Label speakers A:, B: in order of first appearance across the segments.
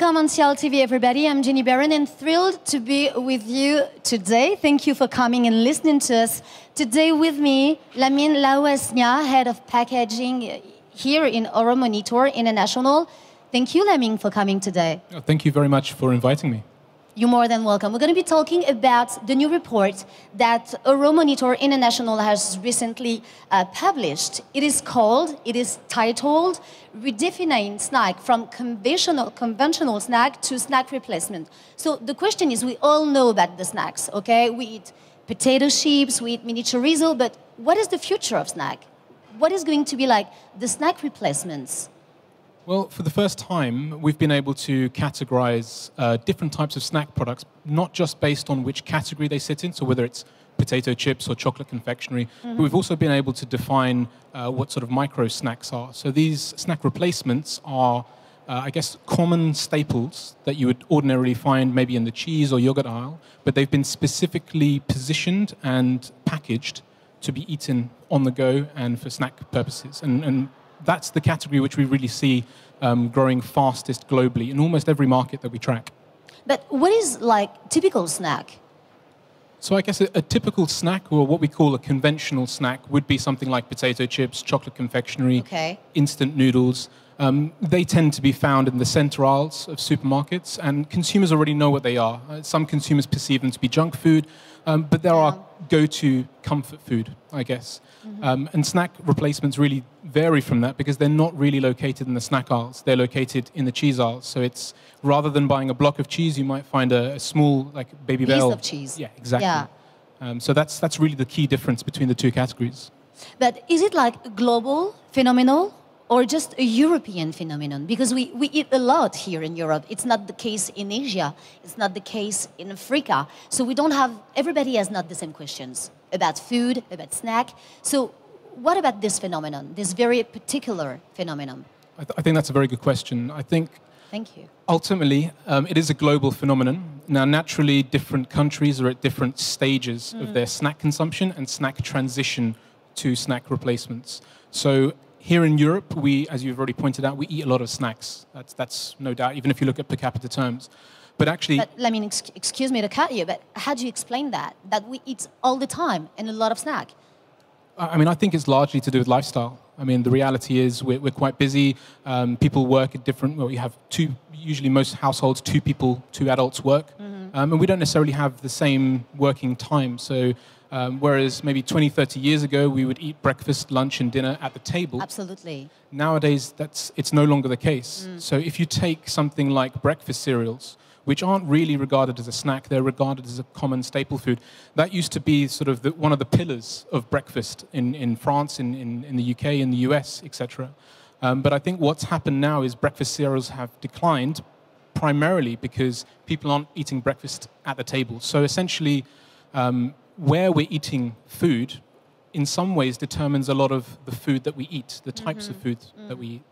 A: Welcome on CLTV, everybody. I'm Jenny Barron and thrilled to be with you today. Thank you for coming and listening to us. Today with me, Lamine Laouasnia, Head of Packaging here in Euromonitor International. Thank you, Lamine, for coming today.
B: Thank you very much for inviting me.
A: You're more than welcome. We're going to be talking about the new report that Euromonitor International has recently published. It is titled Redefining Snack from conventional snack to snack replacement. So the question is, we all know about the snacks, okay? We eat potato chips, we eat mini chorizo, but what is the future of snack? What is going to be like the snack replacements?
B: Well, for the first time, we've been able to categorize different types of snack products, not just based on which category they sit in, so whether it's potato chips or chocolate confectionery, but we've also been able to define what sort of micro snacks are. So these snack replacements are, I guess, common staples that you would ordinarily find maybe in the cheese or yogurt aisle, but they've been specifically positioned and packaged to be eaten on the go and for snack purposes. And that's the category which we really see growing fastest globally in almost every market that we track.
A: But what is like typical snack?
B: So I guess a typical snack, or what we call a conventional snack, would be something like potato chips, chocolate confectionery, instant noodles. They tend to be found in the center aisles of supermarkets, and consumers already know what they are. Some consumers perceive them to be junk food, but they're our go-to comfort food, I guess. And snack replacements really vary from that because they're not really located in the snack aisles. They're located in the cheese aisles. So it's, rather than buying a block of cheese, you might find a small, like, Baby Bell.
A: Piece of cheese.
B: Yeah, exactly.
A: Yeah.
B: So that's really the key difference between the two categories.
A: But is it like a global phenomenon or just a European phenomenon? Because we eat a lot here in Europe. It's not the case in Asia. It's not the case in Africa. So we don't have, everybody has not the same questions about food, about snack. So what about this phenomenon, this very particular phenomenon?
B: I think that's a very good question. I think
A: Thank you.
B: Ultimately, it is a global phenomenon. Now, naturally, different countries are at different stages of their snack consumption and snack transition to snack replacements. So here in Europe, we, as you've already pointed out, we eat a lot of snacks. That's no doubt, even if you look at per capita terms. But actually...
A: But, I mean, excuse me to cut you, but how do you explain that we eat all the time and a lot of snack?
B: I mean, I think it's largely to do with lifestyle. I mean, the reality is we're quite busy. People work at different... Well, we have usually most households, two adults work. And we don't necessarily have the same working time. So whereas maybe 20, 30 years ago, we would eat breakfast, lunch, and dinner at the table.
A: Absolutely.
B: Nowadays, it's no longer the case. So if you take something like breakfast cereals, which aren't really regarded as a snack, they're regarded as a common staple food. That used to be sort of one of the pillars of breakfast in France, in the UK, in the US, etc. But I think what's happened now is breakfast cereals have declined primarily because people aren't eating breakfast at the table. So essentially, where we're eating food, in some ways, determines a lot of the food that we eat, the types of food that we eat.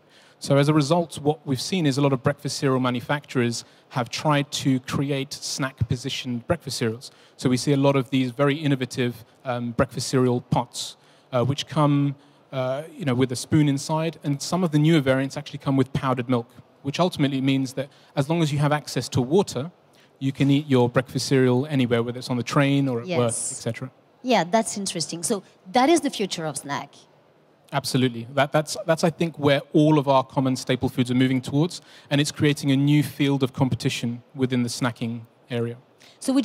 B: So as a result, what we've seen is a lot of breakfast cereal manufacturers have tried to create snack-positioned breakfast cereals. So we see a lot of these very innovative breakfast cereal pots, which come with a spoon inside, and some of the newer variants actually come with powdered milk, which ultimately means that as long as you have access to water, you can eat your breakfast cereal anywhere, whether it's on the train or at work, etc.
A: Yeah, that's interesting. So that is the future of snack.
B: Absolutely. That's I think, where all of our common staple foods are moving towards, and it's creating a new field of competition within the snacking area.
A: So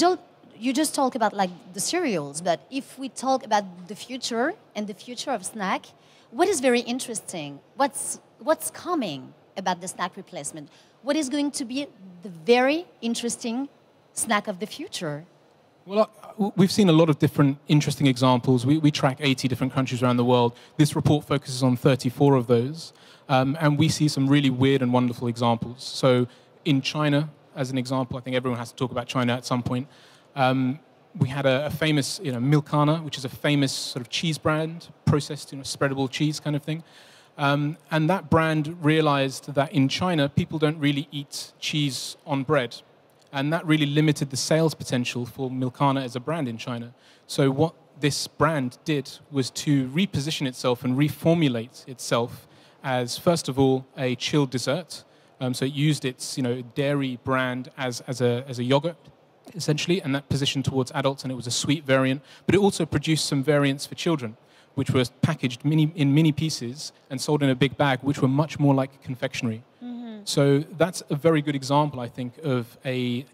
A: you just talk about like the cereals, but if we talk about the future and the future of snack, what is very interesting? What's coming about the snack replacement? What is going to be the very interesting snack of the future?
B: Well, we've seen a lot of different interesting examples. We track 80 different countries around the world. This report focuses on 34 of those. And we see some really weird and wonderful examples. So in China, as an example, I think everyone has to talk about China at some point. We had a famous, Milkana, which is a famous sort of cheese brand, processed, spreadable cheese kind of thing. And that brand realized that in China, people don't really eat cheese on bread. And that really limited the sales potential for Milkana as a brand in China. So what this brand did was to reposition itself and reformulate itself as, first of all, a chilled dessert, So it used its dairy brand as a yogurt, essentially, and that positioned towards adults, and it was a sweet variant. But it also produced some variants for children, which were packaged in mini pieces and sold in a big bag, which were much more like confectionery. So that's a very good example, I think, of a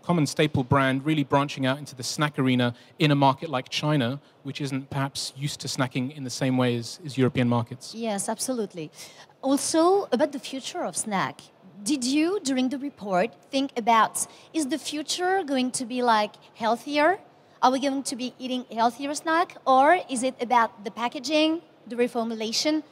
B: common staple brand really branching out into the snack arena in a market like China, which isn't perhaps used to snacking in the same way as European markets.
A: Yes, absolutely. Also, about the future of snack. Did you, during the report, think about, is the future going to be like healthier? Are we going to be eating healthier snack? Or is it about the packaging, the reformulation?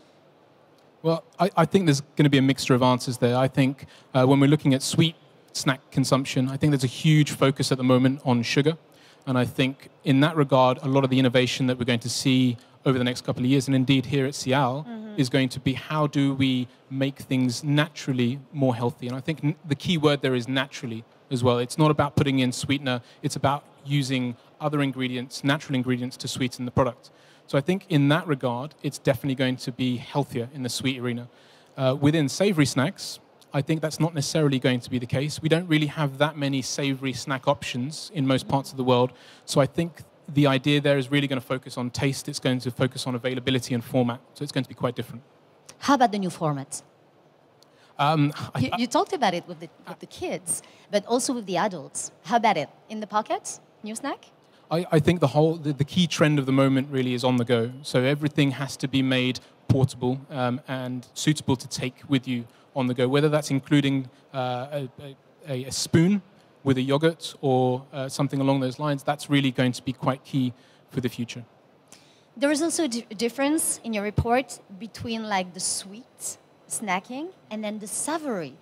B: Well, I think there's going to be a mixture of answers there. I think when we're looking at sweet snack consumption, I think there's a huge focus at the moment on sugar. And I think in that regard, a lot of the innovation that we're going to see over the next couple of years, and indeed here at Cial, is going to be how do we make things naturally more healthy. And I think the key word there is naturally as well. It's not about putting in sweetener. It's about using other ingredients, natural ingredients, to sweeten the product. So I think in that regard, it's definitely going to be healthier in the sweet arena. Within savory snacks, I think that's not necessarily going to be the case. We don't really have that many savory snack options in most parts of the world. So I think the idea there is really going to focus on taste. It's going to focus on availability and format. So it's going to be quite different.
A: How about the new format? You talked about it with the kids, but also with the adults. How about it? In the pocket, new snack?
B: I think the key trend of the moment really is on the go. So everything has to be made portable and suitable to take with you on the go, whether that's including a spoon with a yogurt or something along those lines. That's really going to be quite key for the future.
A: There is also a difference in your report between like the sweet snacking and then the savory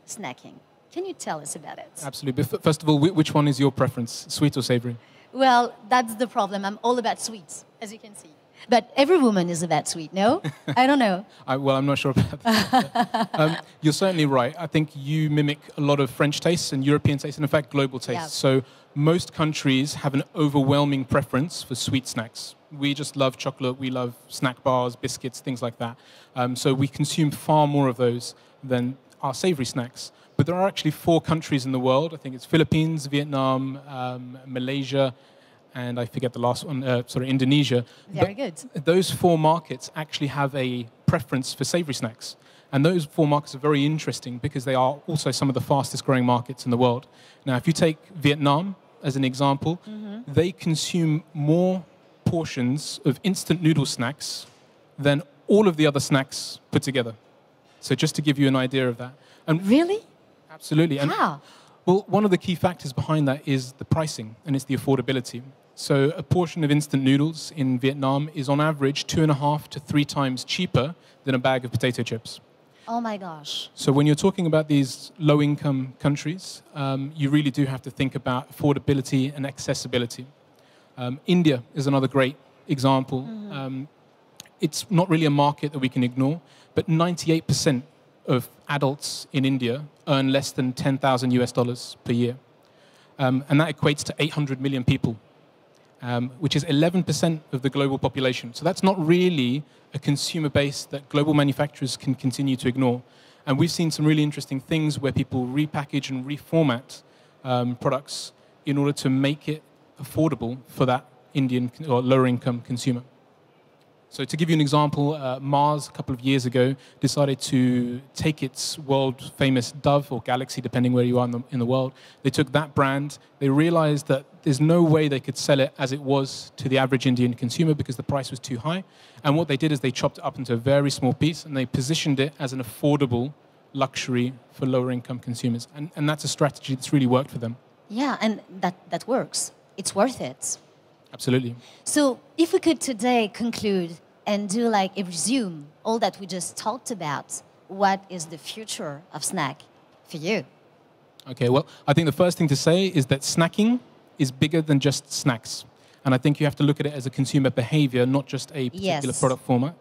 A: snacking. Can you tell us about it?
B: Absolutely. But first of all, which one is your preference, sweet or savory?
A: Well, that's the problem. I'm all about sweets, as you can see. But every woman is about sweet, no? I don't know.
B: Well, I'm not sure about that. You're certainly right. I think you mimic a lot of French tastes and European tastes, and in fact, global tastes.
A: Yeah.
B: So most countries have an overwhelming preference for sweet snacks. We just love chocolate. We love snack bars, biscuits, things like that. So we consume far more of those than our savory snacks. But there are actually 4 countries in the world. I think it's Philippines, Vietnam, Malaysia, and I forget the last one, Indonesia.
A: Very good.
B: Those 4 markets actually have a preference for savory snacks. And those 4 markets are very interesting because they are also some of the fastest growing markets in the world. Now, if you take Vietnam as an example, they consume more portions of instant noodle snacks than all of the other snacks put together. So just to give you an idea of that. And
A: really?
B: Absolutely. And
A: How?
B: well, one of the key factors behind that is the pricing, and it's the affordability. So a portion of instant noodles in Vietnam is on average 2.5 to 3 times cheaper than a bag of potato chips.
A: Oh my gosh.
B: So when you're talking about these low-income countries, you really do have to think about affordability and accessibility. India is another great example. It's not really a market that we can ignore, but 98% of adults in India earn less than $10,000 per year. And that equates to 800 million people, which is 11% of the global population. So that's not really a consumer base that global manufacturers can continue to ignore. And we've seen some really interesting things where people repackage and reformat products in order to make it affordable for that Indian or lower income consumer. So to give you an example, Mars a couple of years ago decided to take its world famous Dove or Galaxy, depending where you are in the world. They took that brand. They realized that there's no way they could sell it as it was to the average Indian consumer because the price was too high. And what they did is they chopped it up into a very small piece and they positioned it as an affordable luxury for lower income consumers. And that's a strategy that's really worked for them.
A: Yeah, and that works. It's worth it.
B: Absolutely.
A: So if we could today conclude and do like a resume, all that we just talked about, what is the future of snack for you?
B: Okay, well, I think the first thing to say is that snacking is bigger than just snacks. And I think you have to look at it as a consumer behavior, not just a particular product format.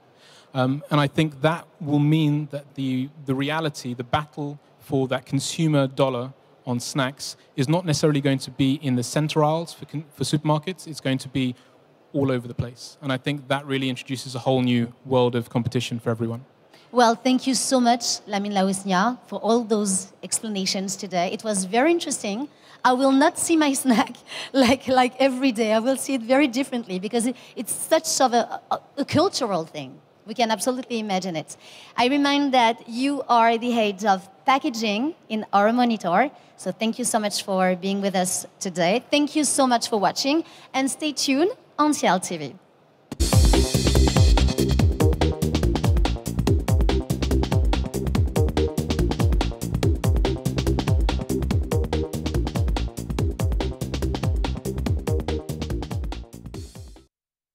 B: And I think that will mean that the reality, the battle for that consumer dollar on snacks is not necessarily going to be in the center aisles for supermarkets. It's going to be all over the place. And I think that really introduces a whole new world of competition for everyone.
A: Well, thank you so much, Lamine Laousnia, for all those explanations today. It was very interesting. I will not see my snack like every day. I will see it very differently because it's such of a cultural thing. We can absolutely imagine it. I remind that you are the head of packaging in our Monitor. So thank you so much for being with us today. Thank you so much for watching and stay tuned on CLTV.